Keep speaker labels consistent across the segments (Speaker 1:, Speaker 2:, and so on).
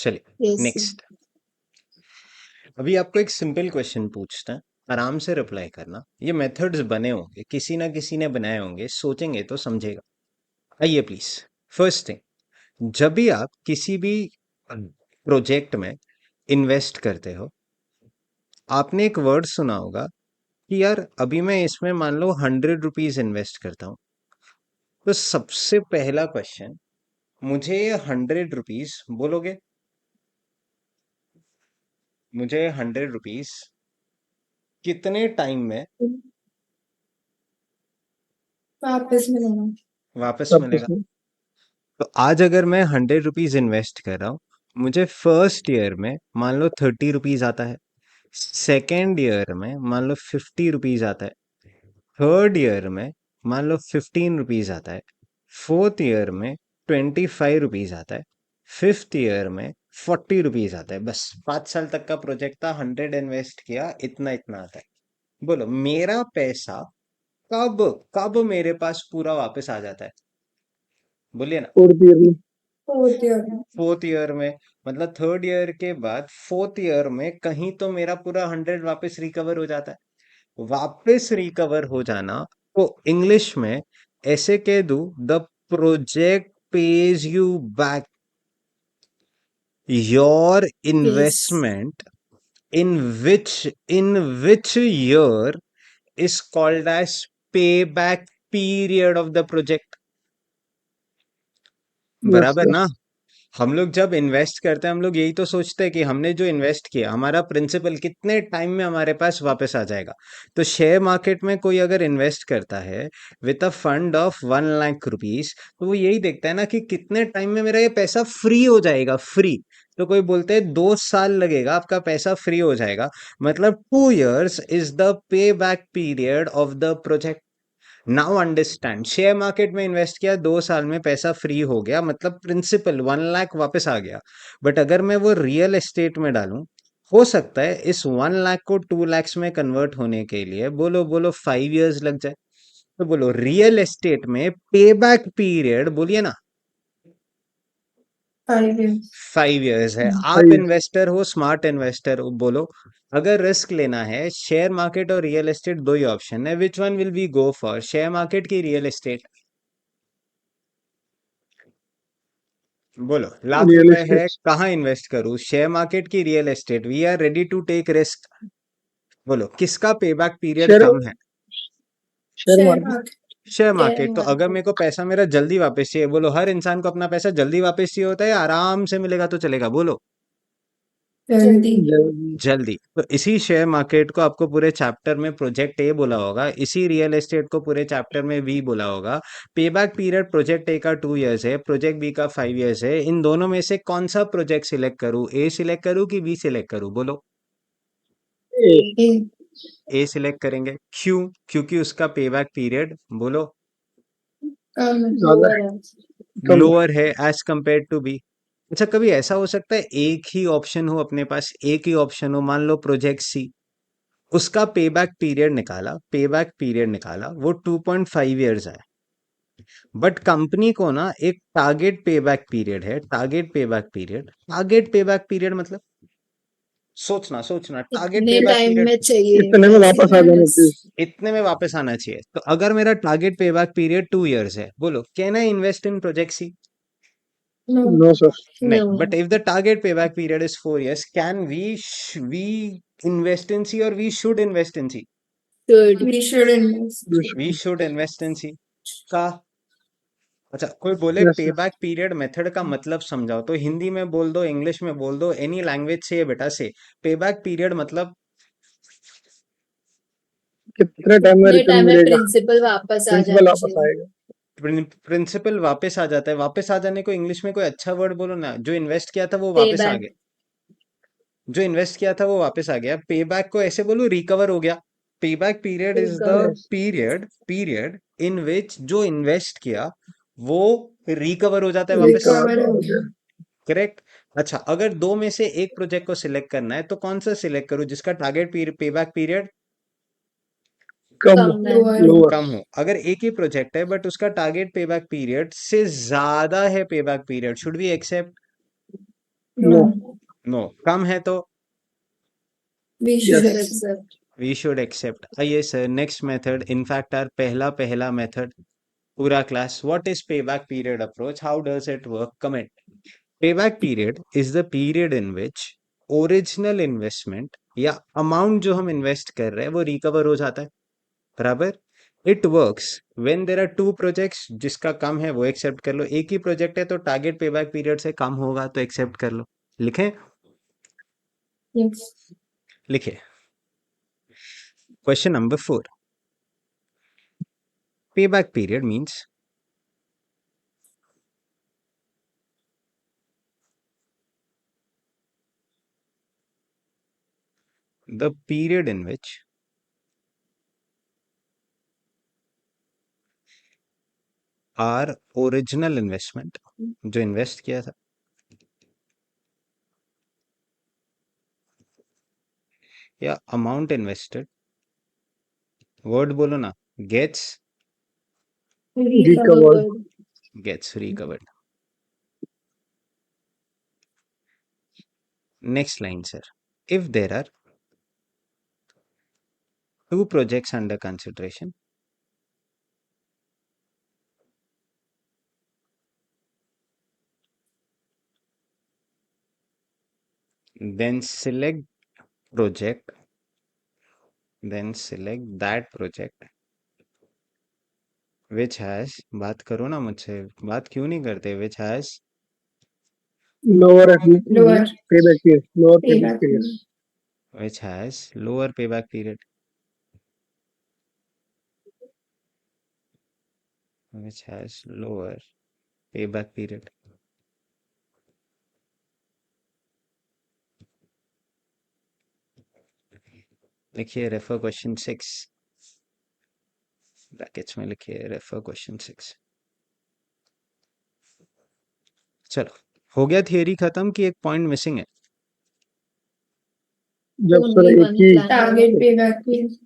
Speaker 1: चलिए
Speaker 2: yes.
Speaker 1: Next. अभी आपको एक सिंपल क्वेश्चन पूछता है, आराम से रिप्लाई करना। ये मेथड्स बने होंगे, किसी ना किसी ने बनाए होंगे, सोचेंगे तो समझेगा। आइए प्लीज। फर्स्ट थिंग, जब भी आप किसी भी प्रोजेक्ट में इन्वेस्ट करते हो, आपने एक वर्ड सुना होगा कि यार अभी मैं इसमें मान लो 100 रुपीज इन्वेस्ट करता हूँ। तो सबसे पहला क्वेश्चन, मुझे ये 100 रुपीज बोलोगे, मुझे 100 रुपीज कितने टाइम में
Speaker 2: वापस मिलेगा।
Speaker 1: वापस
Speaker 3: सब कुछ
Speaker 1: मिलेगा?
Speaker 3: नहीं।
Speaker 1: तो आज अगर मैं 100 रुपीज इन्वेस्ट कर रहा हूँ, मुझे फर्स्ट ईयर में मान लो 30 रुपीज आता है, सेकेंड ईयर में मान लो 50 रुपीज आता है, थर्ड ईयर में मान लो 15 रुपीज आता है, फोर्थ ईयर में 25 रुपीज आता है, फिफ्थ ईयर में 40 रुपीज आता है। बस 5 साल तक का प्रोजेक्ट था, 100 इन्वेस्ट किया, इतना इतना आता है। बोलो मेरा पैसा कब कब मेरे पास पूरा वापस आ जाता है? बोलिए ना।
Speaker 3: फोर्थ ईयर में।
Speaker 2: Fourth year.
Speaker 1: फोर्थ ईयर में, मतलब थर्ड ईयर के बाद फोर्थ ईयर में कहीं तो मेरा पूरा 100 वापस रिकवर हो जाता है। वापस रिकवर हो जाना तो इंग्लिश में ऐसे कह दूं, the project page you back your
Speaker 2: Yes.
Speaker 1: Investment in which year is called as payback period of the project।
Speaker 3: Yes
Speaker 1: बराबर
Speaker 3: सर।
Speaker 1: ना? हम लोग जब इन्वेस्ट करते हैं, हम लोग यही तो सोचते हैं कि हमने जो इन्वेस्ट किया, हमारा प्रिंसिपल कितने टाइम में हमारे पास वापस आ जाएगा। तो शेयर मार्केट में कोई अगर इन्वेस्ट करता है with a fund of 1 lakh rupees, तो वो यही देखता है ना कि कितने टाइम में मेरा ये पैसा फ्री हो जाएगा। फ्री तो कोई बोलते हैं 2 साल लगेगा, आपका पैसा फ्री हो जाएगा। मतलब 2 years is the pay back period of the project. Now understand, share market में इन्वेस्ट किया, 2 साल में पैसा फ्री हो गया, मतलब प्रिंसिपल 1 लाख वापस आ गया। बट अगर मैं वो रियल एस्टेट में डालूं, हो सकता है इस 1 लाख को 2 लैक्स में कन्वर्ट होने के लिए बोलो बोलो 5 years लग जाए। तो बोलो रियल एस्टेट में पे बैक पीरियड बोलिए ना
Speaker 2: 5 years.
Speaker 1: 5 years है। आप
Speaker 3: फाइव।
Speaker 1: इन्वेस्टर हो, स्मार्ट इन्वेस्टर हो, बोलो अगर रिस्क लेना है, शेयर मार्केट और रियल एस्टेट दो ही ऑप्शन है, which one will we go for, share market की रियल एस्टेट? बोलो लाख
Speaker 3: रियल
Speaker 1: रुपए है,
Speaker 3: एस्टेट।
Speaker 1: कहाँ इन्वेस्ट करूं, शेयर मार्केट की real estate? We are ready to take risk. बोलो किसका पेबैक पीरियड
Speaker 3: शेयर
Speaker 1: कम है?
Speaker 3: Share
Speaker 2: share
Speaker 3: market.
Speaker 2: Market.
Speaker 1: Share
Speaker 2: share
Speaker 1: market. तो अगर
Speaker 2: मार्केट।
Speaker 1: मेरे को पैसा मेरा जल्दी वापस चाहिए, बोलो हर इंसान को अपना पैसा जल्दी वापस चाहिए होता है या आराम से मिलेगा तो चलेगा? बोलो
Speaker 2: जल्दी।
Speaker 3: जल्दी।
Speaker 1: जल्दी। तो इसी शेयर मार्केट को आपको पूरे चैप्टर में प्रोजेक्ट ए बोला होगा, इसी रियल एस्टेट को पूरे चैप्टर में बी बोला होगा। पेबैक पीरियड प्रोजेक्ट ए का 2 years है, प्रोजेक्ट बी का 5 years है। इन दोनों में से कौन सा प्रोजेक्ट सिलेक्ट करूं, ए सिलेक्ट करूं कि बी सिलेक्ट करूं? बोलो
Speaker 3: ए।
Speaker 2: ए।
Speaker 1: ए सिलेक्ट करेंगे। क्यों? क्योंकि उसका पेबैक पीरियड बोलो
Speaker 2: कम
Speaker 3: ज्यादा
Speaker 2: लोअर है।
Speaker 3: कम।
Speaker 1: लोअर है एज कंपेयर टू बी। अच्छा, कभी ऐसा हो सकता है एक ही ऑप्शन हो अपने पास, एक ही ऑप्शन हो, मान लो प्रोजेक्ट सी, उसका पेबैक पीरियड निकाला, वो 2.5 years है। बट कंपनी को ना एक टारगेट पेबैक पीरियड है, टारगेट पेबैक पीरियड मतलब सोचना सोचना, टारगेट
Speaker 2: इतने
Speaker 1: पेबैक
Speaker 2: टाइम
Speaker 1: पीरियड
Speaker 2: में चाहिए
Speaker 3: इतने में
Speaker 2: वैसे
Speaker 3: वापस आ जाना
Speaker 2: बस।
Speaker 3: चाहिए।
Speaker 1: इतने में वापस आना चाहिए। तो अगर मेरा टारगेट पेबैक पीरियड 2 years है, बोलो can I invest in project C?
Speaker 2: No.
Speaker 3: No sir.
Speaker 1: नहीं।
Speaker 2: No.
Speaker 1: But if the target payback period is 4 years, can we invest in C और we should invest in C?
Speaker 2: Good. We should invest.
Speaker 1: We should invest in C का। अच्छा, कोई बोले
Speaker 3: yes sir.
Speaker 1: Payback period method का मतलब समझाओ, तो हिंदी में बोल दो, इंग्लिश में बोल दो, एनी लैंग्वेज से बेटा से। पेबैक पीरियड मतलब
Speaker 3: कितने टाइम में
Speaker 2: कितने
Speaker 3: रिटर्न
Speaker 2: टाइम में
Speaker 3: मिलेगा।
Speaker 2: प्रिंसिपल वापस आ
Speaker 3: प्रिंसिपल
Speaker 2: जाना
Speaker 3: वापस
Speaker 2: चाहिए।
Speaker 3: आएगा।
Speaker 1: प्रिंसिपल वापस आ जाता है। वापस आ जाने को इंग्लिश में कोई अच्छा वर्ड बोलो ना। जो इन्वेस्ट किया था वो
Speaker 2: पे
Speaker 1: वापस आ
Speaker 2: बैक।
Speaker 1: गया, जो इन्वेस्ट किया था वो वापस आ गया। पे बैक को ऐसे बोलो रिकवर हो गया। Payback period is the
Speaker 2: recover.
Speaker 3: Yes.
Speaker 1: Period in which जो इन्वेस्ट किया वो रिकवर हो जाता है, वापस।
Speaker 3: रिकवर
Speaker 2: रिकवर हो
Speaker 3: हो
Speaker 2: गया।
Speaker 3: गया।
Speaker 1: करेक्ट। अच्छा, अगर दो में से एक प्रोजेक्ट को सिलेक्ट करना है तो कौन सा सिलेक्ट करूं जिसका टारगेट पे बैक पीरियड
Speaker 3: कम।
Speaker 2: कम है। लोअर।
Speaker 3: लोअर।
Speaker 1: कम हो? अगर एक ही प्रोजेक्ट है बट उसका टारगेट पे बैक पीरियड से ज्यादा है, payback period, should we accept?
Speaker 3: No.
Speaker 1: No, कम है तो
Speaker 2: We should
Speaker 3: Yes.
Speaker 2: accept.
Speaker 1: We should accept. आइए sir, next method, in fact or पहला मेथड पूरा class, what is payback period approach, how does it work, comment. Payback period is the period in which original investment या amount जो हम invest कर रहे हैं वो रिकवर हो जाता है, बराबर। It works when there are two projects, जिसका कम है वो एक्सेप्ट कर लो, एक ही प्रोजेक्ट है तो टारगेट पेबैक पीरियड से कम होगा तो एक्सेप्ट कर लो। लिखें?
Speaker 2: Yes.
Speaker 1: लिखिए। Question number 4, payback period means the period in which our original investment, जो इन्वेस्ट किया था, या अमाउंट इन्वेस्टेड, वर्ड बोलो ना, gets
Speaker 3: Recovered.
Speaker 1: recovered. Next line, sir. If there are two projects under consideration, then select project, then select that project which has, बात करो ना मुझसे, बात क्यों नहीं करते, which has
Speaker 3: Lower
Speaker 2: Lower
Speaker 3: payback period. Lower payback
Speaker 2: payback
Speaker 3: period.
Speaker 2: period.
Speaker 1: which has lower payback period, which has lower payback period. लिखिए refer question 6, brackets में लिखिए रेफर क्वेश्चन 6। चलो, हो गया थियरी खत्म कि एक पॉइंट मिसिंग है?
Speaker 3: जब सर
Speaker 2: Only
Speaker 3: एक
Speaker 2: one
Speaker 3: ही
Speaker 2: target payback period.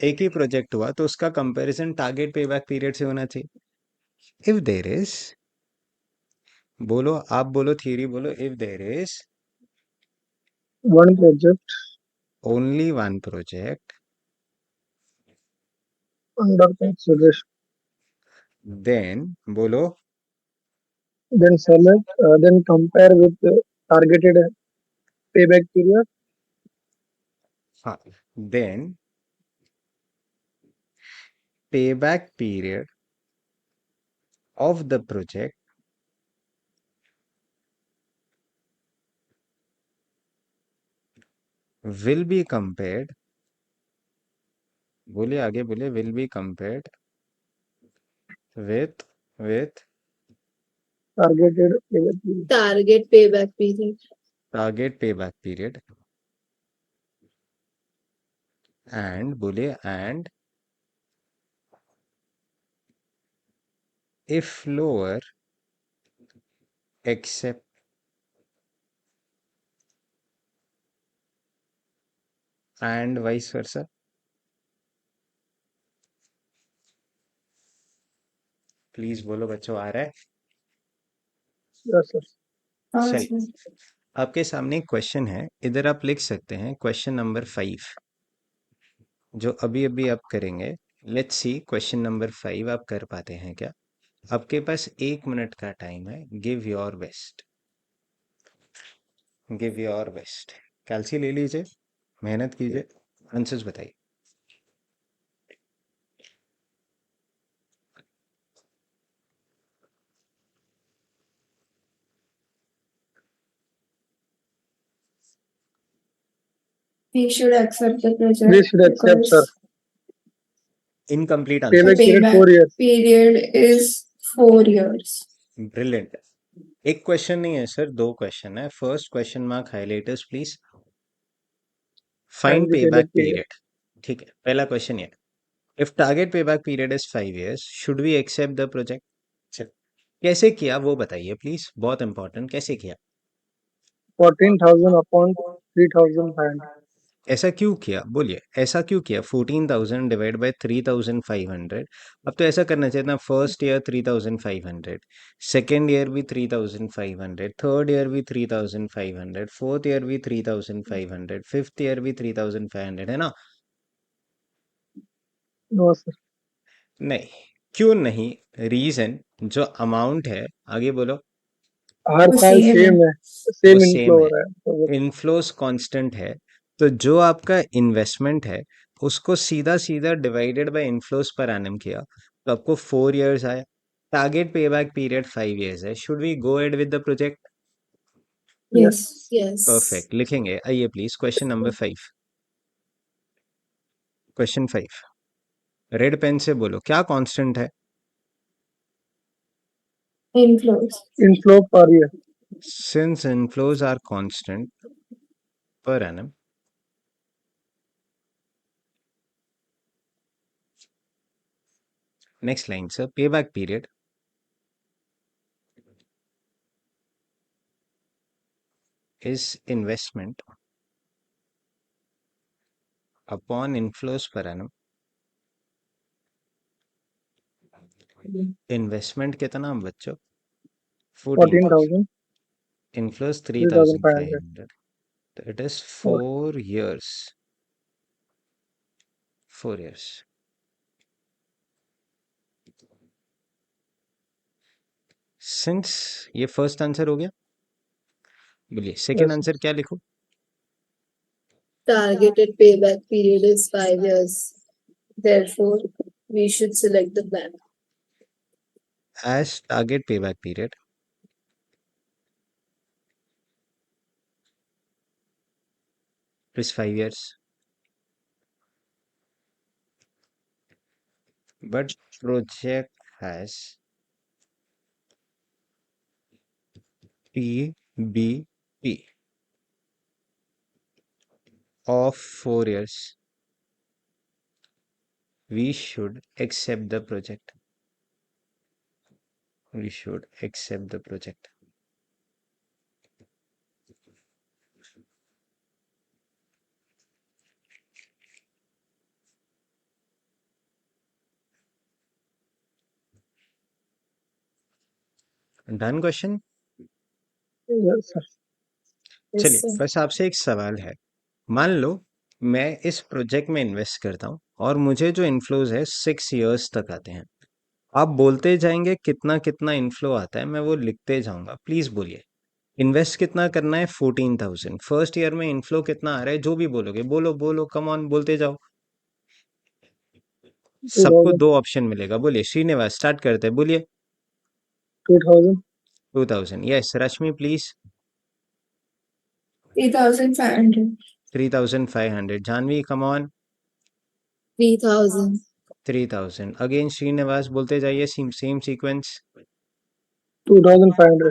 Speaker 1: एक ही प्रोजेक्ट हुआ तो उसका कंपैरिजन टारगेट पेबैक पीरियड से होना चाहिए। इफ देयर इज, बोलो, आप बोलो, थियरी बोलो, if there is
Speaker 3: one project
Speaker 1: only one project,
Speaker 3: under consideration,
Speaker 1: then बोलो,
Speaker 3: then select, then compare with the targeted payback period.
Speaker 1: हाँ, then payback period of the project will be compared, बोलिए आगे बोलिए, will be compared with
Speaker 3: Targeted payback period.
Speaker 2: Target payback period.
Speaker 1: Target payback period, and बोलिए, and if lower, except and vice versa. Please बोलो बच्चों, आ रहा है?
Speaker 3: Yes, sir.
Speaker 1: चलिए, आपके सामने एक क्वेश्चन है, इधर आप लिख सकते हैं क्वेश्चन नंबर 5, जो अभी अभी आप करेंगे। लेट्स सी क्वेश्चन नंबर 5 आप कर पाते हैं क्या? आपके पास 1 मिनट का टाइम है, give your best, give your best. Calci ले लीजिए, मेहनत कीजिए, आंसर्स बताइए।
Speaker 2: We should accept the project.
Speaker 3: We should accept,
Speaker 2: because
Speaker 3: sir.
Speaker 1: Incomplete answer,
Speaker 3: Payback period
Speaker 2: Payback
Speaker 3: 4 years.
Speaker 2: period is 4 years.
Speaker 1: Brilliant. एक क्वेश्चन नहीं है सर, 2 क्वेश्चन है। First question mark highlighters please, find
Speaker 3: Find the
Speaker 1: payback
Speaker 3: payback period.
Speaker 1: Period. ठीक है, पहला question ये, if target payback period is 5 years, should we accept the project? चल, कैसे किया वो बताइए प्लीज, बहुत इंपॉर्टेंट, कैसे किया?
Speaker 3: 14,000 upon 3,500.
Speaker 1: ऐसा क्यों किया बोलिए, ऐसा क्यों किया? 14,000 डिवाइड बाय 3,500। अब तो ऐसा करना चाहिए था, फर्स्ट ईयर 3,500, सेकेंड ईयर भी 3,500, थर्ड ईयर भी 3,500, फोर्थ ईयर भी 3,500, फिफ्थ ईयर भी 3,500, है ना?
Speaker 3: नो सर,
Speaker 1: नहीं, क्यों नहीं? रीजन, जो अमाउंट है, आगे बोलो।
Speaker 3: हर
Speaker 2: वो
Speaker 3: साल
Speaker 2: सेम है।
Speaker 3: सेम है,
Speaker 1: वो
Speaker 3: सेम इनफ्लो
Speaker 1: सेम
Speaker 3: हो
Speaker 1: है,
Speaker 3: रहा है तो वो
Speaker 1: इनफ्लोस कांस्टेंट है, तो जो आपका इन्वेस्टमेंट है उसको सीधा सीधा divided by inflows per annum किया, तो आपको 4 इयर्स आया। Target payback period 5 years है। Should we go ahead with the project?
Speaker 3: Yes
Speaker 2: Yes. Yes.
Speaker 1: Perfect, लिखेंगे। आइए please, question number 5। Question 5, red pen से बोलो, क्या कांस्टेंट है?
Speaker 2: Inflows.
Speaker 3: Inflow per year
Speaker 1: since inflows are constant per annum, next line sir, payback period is investment upon inflows per annum। Investment कितना बच्चों? 14,000।
Speaker 3: 14,000
Speaker 1: inflows
Speaker 3: 3,500
Speaker 1: 3,500, so it is 4 years, 4 years। Since ये first answer हो गया, बोलिए second
Speaker 3: yes
Speaker 1: answer क्या लिखो?
Speaker 2: Targeted payback period is 5 years. Therefore, we should select the plan.
Speaker 1: as target payback period is 5 years, but project has PBP of 4 years, we should accept the project, we should accept the project। Done question.
Speaker 3: Yes sir,
Speaker 2: Yes,
Speaker 1: चलिए,
Speaker 2: sir.
Speaker 1: बस आपसे एक सवाल है। मान लो मैं इस project में इन्वेस्ट करता हूँ और मुझे जो इनफ्लोज है 6 इयर्स तक आते हैं। आप बोलते जाएंगे कितना कितना इनफ्लो आता है, मैं वो लिखते जाऊंगा। प्लीज बोलिए, इन्वेस्ट कितना करना है? 14,000। फर्स्ट ईयर में इनफ्लो कितना आ रहा है? जो भी बोलोगे बोलो बोलो, कम ऑन बोलते जाओ। सबको
Speaker 3: 2,000
Speaker 1: दो ऑप्शन मिलेगा, बोलिए। श्रीनिवास स्टार्ट करते हैं, बोलिए।
Speaker 3: 2,000
Speaker 1: 2,000, yes. Rashmi please.
Speaker 2: 3,500.
Speaker 1: 3,500। Janhvi come on.
Speaker 2: 3,000.
Speaker 1: 3,000 again. Srinivas बोलते जाइए, same sequence.
Speaker 3: 2,500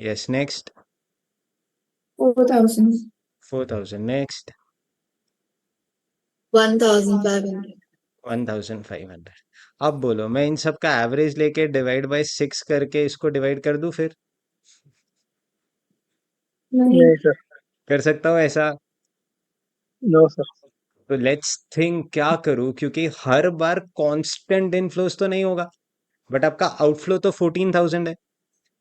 Speaker 1: yes, next.
Speaker 2: 4,000.
Speaker 1: 4,000 next.
Speaker 2: 1,500.
Speaker 1: 1,500। अब बोलो, मैं इन सब का एवरेज लेके डिवाइड बाय 6 करके इसको डिवाइड कर दूं फिर?
Speaker 2: नहीं.
Speaker 3: नहीं सर,
Speaker 1: कर सकता हूँ ऐसा?
Speaker 3: नो सर,
Speaker 1: तो लेट्स थिंक क्या करूं, क्योंकि हर बार कांस्टेंट इनफ्लोस तो नहीं होगा, बट आपका आउटफ्लो तो 14,000 है।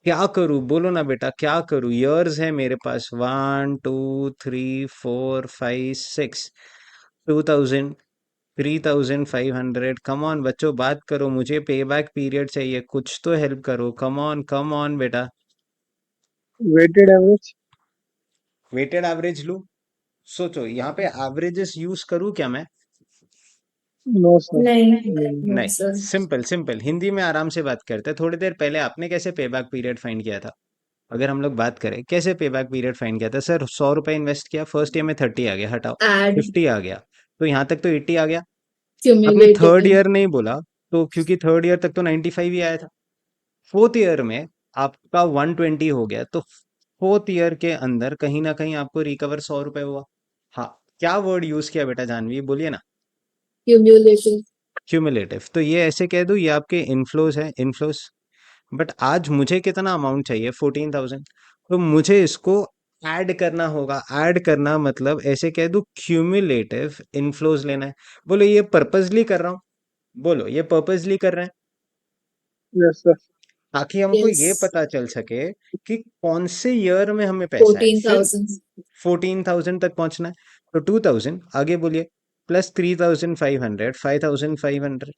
Speaker 1: क्या करूं बोलो ना बेटा, क्या करूं? इयर्स है मेरे पास, 1 2 3 4 5 6। 2,000, 3,500। कम ऑन बच्चों, बात करो, मुझे पे बैक पीरियड चाहिए, कुछ तो हेल्प करो। कम ऑन बेटा।
Speaker 3: वेटेड एवरेज
Speaker 1: वेटेड एवरेज लूं? सोचो, यहाँ पे एवरेजेस यूज करूं क्या मैं?
Speaker 3: नो सर,
Speaker 2: नहीं.
Speaker 3: नहीं
Speaker 2: No,
Speaker 1: नहीं,
Speaker 2: sir.
Speaker 1: सिंपल सिंपल हिंदी में आराम से बात करते हैं। थोड़ी देर पहले आपने कैसे पे बैक पीरियड फाइंड किया था? अगर हम लोग बात करें कैसे पे बैक पीरियड फाइंड किया था, सर 100 रुपए इन्वेस्ट किया, फर्स्ट ईयर में 30 आ गया, हटाओ।
Speaker 2: Add
Speaker 1: 50 आ गया, तो यहाँ तक तो 80 आ गया। आपने थर्ड
Speaker 2: cumulatively.
Speaker 1: ईयर नहीं बोला, तो क्योंकि थर्ड ईयर तक तो 95 ही आया था। फोर्थ ईयर में आपका 120 हो गया, तो फोर्थ ईयर के अंदर कहीं ना कहीं आपको रिकवर 100 रुपए हुआ। हाँ, क्या वर्ड यूज किया बेटा जानवी, बोलिए ना।
Speaker 2: Cumulative.
Speaker 1: क्यूमुलेटिव। तो ये ऐसे कह दूं, ये आपके इनफ्लोज है, इनफ्लोज। बट आज मुझे कितना अमाउंट चाहिए? 14,000। तो मुझे इसको ऐड करना होगा। ऐड करना मतलब ऐसे कह दूं क्यूमुलेटिव इनफ्लोज लेना है। बोलो ये पर्पसली कर रहा हूँ, बोलो ये पर्पसली कर रहे हैं
Speaker 3: Yes, sir.
Speaker 1: ताकि हमको ये
Speaker 2: Yes.
Speaker 1: पता चल सके कि कौन से ईयर में हमें पैसा है। फिर
Speaker 2: 14,000.
Speaker 1: 14,000 तक पहुंचना है, तो 2,000 आगे बोलिए, प्लस 3,500, 5,500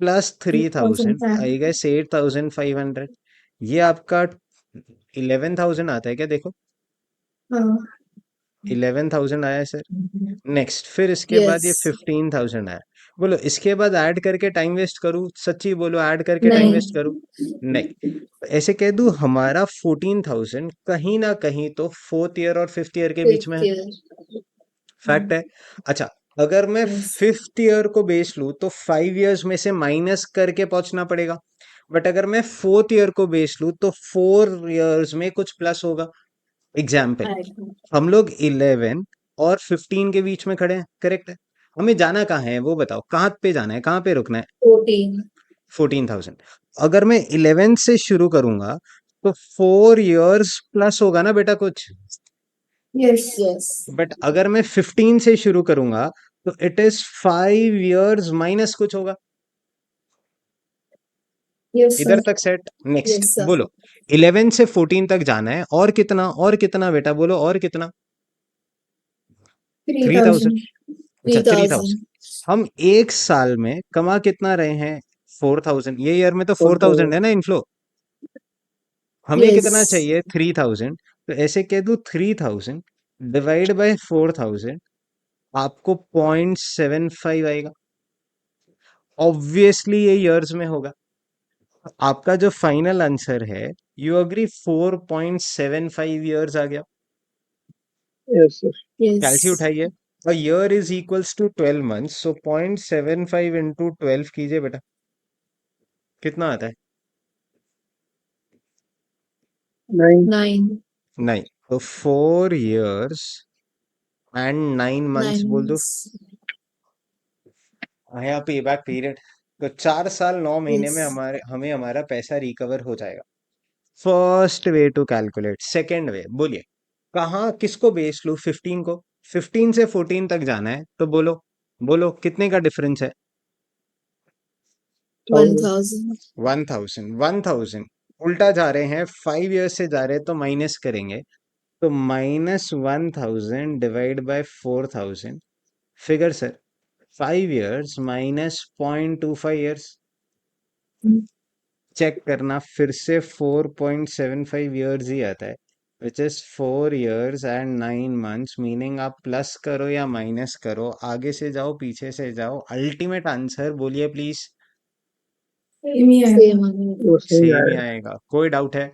Speaker 1: प्लस 3,000 आएगा 8,500। ये आपका 11,000 आता है क्या? देखो
Speaker 2: हाँ.
Speaker 1: 11,000 आया है सर। नेक्स्ट फिर इसके बाद ये
Speaker 2: Yes.
Speaker 1: 15,000 आया। बोलो इसके बाद ऐड करके टाइम वेस्ट करूँ? सच्ची बोलो ऐड करके टाइम
Speaker 2: नहीं.
Speaker 1: वेस्ट करूँ? नहीं। ऐसे कह दूं हमारा 14,000 कहीं ना कहीं तो फोर्थ ईयर और फिफ्थ ईयर के बीच में
Speaker 2: Fifth
Speaker 1: है।
Speaker 2: year.
Speaker 1: फैक्ट है। अच्छा, अगर मैं
Speaker 2: Yes.
Speaker 1: फिफ्थ ईयर को बेच लूं तो 5 इयर्स में से माइनस करके पहुंचना पड़ेगा। बट अगर मैं फोर्थ ईयर को बेच लूं तो 4 इयर्स में कुछ प्लस होगा। Example,
Speaker 2: I agree.
Speaker 1: हम लोग 11 और 15 के बीच में खड़े हैं, करेक्ट है। हमें जाना कहाँ है वो बताओ, कहाँ पे जाना है, कहाँ पे रुकना है?
Speaker 2: 14.
Speaker 1: 14,000। अगर मैं 11 से शुरू करूंगा तो 4 इयर्स प्लस होगा ना बेटा कुछ।
Speaker 2: Yes. Yes.
Speaker 1: बट अगर मैं 15 से शुरू करूंगा तो इट इज 5 इयर्स माइनस कुछ होगा।
Speaker 2: Yes,
Speaker 1: इधर
Speaker 2: sir.
Speaker 1: तक सेट। Next
Speaker 2: Yes, sir.
Speaker 1: बोलो, 11 से 14 तक जाना है, और कितना, और कितना बेटा बोलो, और कितना? 3,000।
Speaker 2: 3,000.
Speaker 1: अच्छा 3,000।
Speaker 2: 3,000.
Speaker 1: हम एक साल में कमा कितना रहे हैं? 4,000। ये ईयर में तो 4,000 है
Speaker 3: 4,000.
Speaker 1: ना इनफ्लो। हमें कितना
Speaker 2: Yes.
Speaker 1: चाहिए? 3,000। तो ऐसे कह दूं 3,000 डिवाइड बाय 4,000, आपको 0.75 आएगा। ऑब्वियसली ये ईयर्स में होगा। आपका जो फाइनल आंसर है, यू अग्री 4.75 इयर्स आ गया।
Speaker 3: Yes, sir.
Speaker 1: कैलसी
Speaker 2: Yes.
Speaker 1: उठाइए। A year is equals to 12 months, so 0.75 into 12 कीजिए बेटा, कितना आता है?
Speaker 3: 9.
Speaker 2: 9.
Speaker 1: नहीं, तो 4 इयर्स एंड 9 मंथ्स
Speaker 2: 9
Speaker 1: बोल दो।
Speaker 2: months.
Speaker 1: आया पे बैक पीरियड। तो 4 साल 9 महीने में
Speaker 2: Yes.
Speaker 1: हमारे हमें हमारा पैसा रिकवर हो जाएगा। First way to calculate. Second way बोलिए, कहाँ किसको बेच लूं? 15 को। 15 से 14 तक जाना है, तो बोलो बोलो कितने का डिफरेंस है?
Speaker 3: 1,000.
Speaker 2: 1,000.
Speaker 1: 1,000। 1,000 उल्टा जा रहे हैं, 5 इयर्स से जा रहे हैं तो माइनस करेंगे। तो -1,000 divide by 4,000, figure sir 5 years minus 0.25 years. Check करना फिर से 4.75 इयर्स ही आता है, which is 4 years and 9 months. Meaning आप प्लस करो या माइनस करो, आगे से जाओ पीछे से जाओ, अल्टीमेट आंसर बोलिए प्लीज।
Speaker 2: Same.
Speaker 3: वो सही
Speaker 1: सेम ही
Speaker 3: आएगा.
Speaker 1: आएगा, कोई डाउट है?